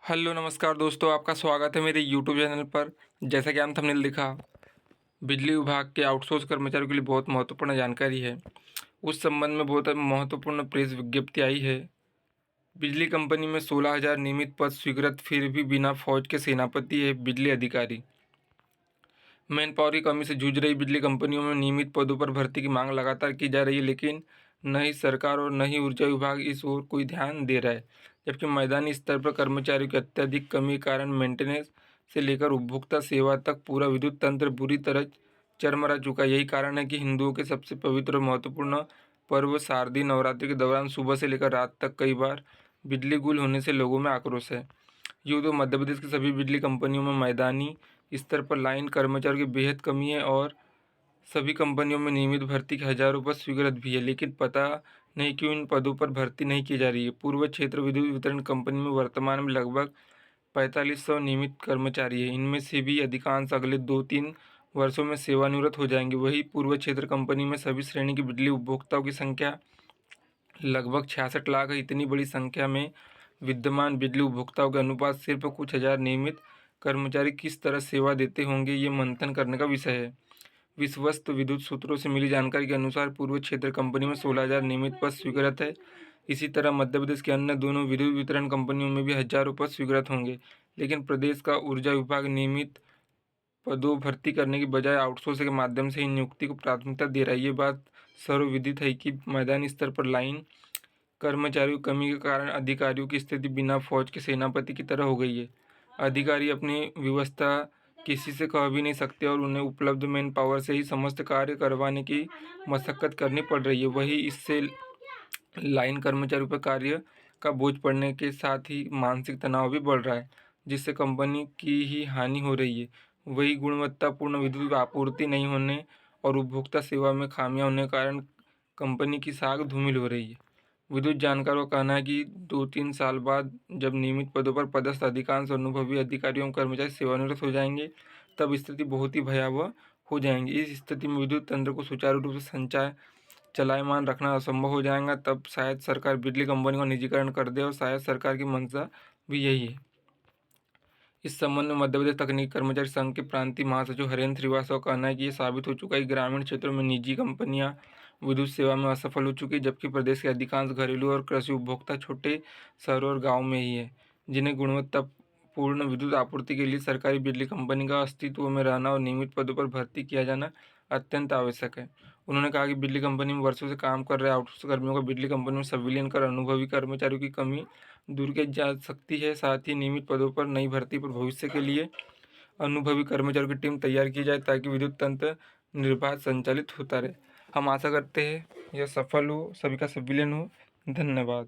Hello नमस्कार दोस्तों, आपका स्वागत है मेरे यूट्यूब चैनल पर। जैसा कि आप थंबनेल लिखा, बिजली विभाग के आउटसोर्स कर्मचारियों के लिए बहुत महत्वपूर्ण जानकारी है। उस संबंध में बहुत महत्वपूर्ण प्रेस विज्ञप्ति आई है। बिजली कंपनी में 16,000 नियमित पद स्वीकृत, फिर भी बिना फौज के सेनापति है बिजली अधिकारी। मैन पावर की कमी से जूझ रही बिजली कंपनियों में नियमित पदों पर भर्ती की मांग लगातार की जा रही है, लेकिन न ही सरकार और न ही ऊर्जा विभाग इस ओर कोई ध्यान दे रहा है। जबकि मैदानी स्तर पर कर्मचारियों की अत्यधिक कमी के कारण मेंटेनेंस से लेकर उपभोक्ता सेवा तक पूरा विद्युत तंत्र बुरी तरह चरमरा चुका है। यही कारण है कि हिंदुओं के सबसे पवित्र और महत्वपूर्ण पर्व शारदीय नवरात्रि के दौरान सुबह से लेकर रात तक कई बार बिजली गुल होने से लोगों में आक्रोश है। यूँ तो मध्य प्रदेश की सभी बिजली कंपनियों में मैदानी स्तर पर लाइन कर्मचारियों की बेहद कमी है और सभी कंपनियों में नियमित भर्ती के हजारों पद स्वीकृत भी है, लेकिन पता नहीं क्यों इन पदों पर भर्ती नहीं की जा रही है। पूर्व क्षेत्र विद्युत वितरण कंपनी में वर्तमान में लगभग 4500 नियमित कर्मचारी है। इनमें से भी अधिकांश अगले 2-3 वर्षों में सेवानिवृत्त हो जाएंगे। वहीं पूर्व क्षेत्र कंपनी में सभी श्रेणी की बिजली उपभोक्ताओं की संख्या लगभग 66 लाख है। इतनी बड़ी संख्या में विद्यमान बिजली उपभोक्ताओं के अनुपात सिर्फ कुछ हजार नियमित कर्मचारी किस तरह सेवा देते होंगे, ये मंथन करने का विषय है। विश्वस्त विद्युत सूत्रों से मिली जानकारी के अनुसार पूर्व क्षेत्र कंपनी में 16,000 नियमित पद स्वीकृत है। इसी तरह मध्य प्रदेश के अन्य दोनों विद्युत वितरण कंपनियों में भी हजारों पद स्वीकृत होंगे, लेकिन प्रदेश का ऊर्जा विभाग नियमित पदों भर्ती करने की बजाय आउटसोर्स के माध्यम से इन नियुक्ति को प्राथमिकता दे रहा है। ये बात सर्वविदित है कि मैदानी स्तर पर लाइन कर्मचारियों की कमी के कारण अधिकारियों की स्थिति बिना फौज के सेनापति की तरह हो गई है। अधिकारी अपनी व्यवस्था किसी से कह भी नहीं सकते और उन्हें उपलब्ध मैन पावर से ही समस्त कार्य करवाने की मशक्कत करनी पड़ रही है। वही इससे लाइन कर्मचारियों पर कार्य का बोझ पड़ने के साथ ही मानसिक तनाव भी बढ़ रहा है, जिससे कंपनी की ही हानि हो रही है। वही गुणवत्तापूर्ण विद्युत आपूर्ति नहीं होने और उपभोक्ता सेवा में खामियां होने के कारण कंपनी की साख धूमिल हो रही है। विद्युत जानकारों का कहना है कि 2-3 साल बाद जब नियमित पदों पर पदस्थ अधिकांश अनुभवी अधिकारियों और कर्मचारी सेवानिवृत्त हो जाएंगे, तब स्थिति बहुत ही भयावह हो जाएंगी। इस स्थिति में विद्युत तंत्र को सुचारू रूप से संचार चलायमान रखना असंभव हो जाएगा। तब शायद सरकार बिजली कंपनी का निजीकरण कर दे और शायद सरकार की मंशा भी यही है। इस संबंध में मध्य प्रदेश तकनीकी कर्मचारी संघ के प्रांतीय महासचिव हरेंद्र श्रीवास्तव का कहना है कि ये साबित हो चुका है कि ग्रामीण क्षेत्रों में निजी कंपनियां विद्युत सेवा में असफल हो चुकी है, जबकि प्रदेश के अधिकांश घरेलू और कृषि उपभोक्ता छोटे शहरों और गाँव में ही है, जिन्हें गुणवत्तापूर्ण विद्युत आपूर्ति के लिए सरकारी बिजली कंपनी का अस्तित्व में रहना और नियमित पदों पर भर्ती किया जाना अत्यंत आवश्यक है। उन्होंने कहा कि बिजली कंपनी में वर्षों से काम कर रहे आउटसोर्स कर्मियों को बिजली कंपनी में संविलियन कर अनुभवी कर्मचारियों की कमी दूर की जा सकती है। साथ ही नियमित पदों पर नई भर्ती पर भविष्य के लिए अनुभवी कर्मचारियों की टीम तैयार की जाए, ताकि विद्युत तंत्र निर्बाध संचालित होता रहे। हम आशा करते हैं यह सफल हो, सभी का संविलियन हो। धन्यवाद।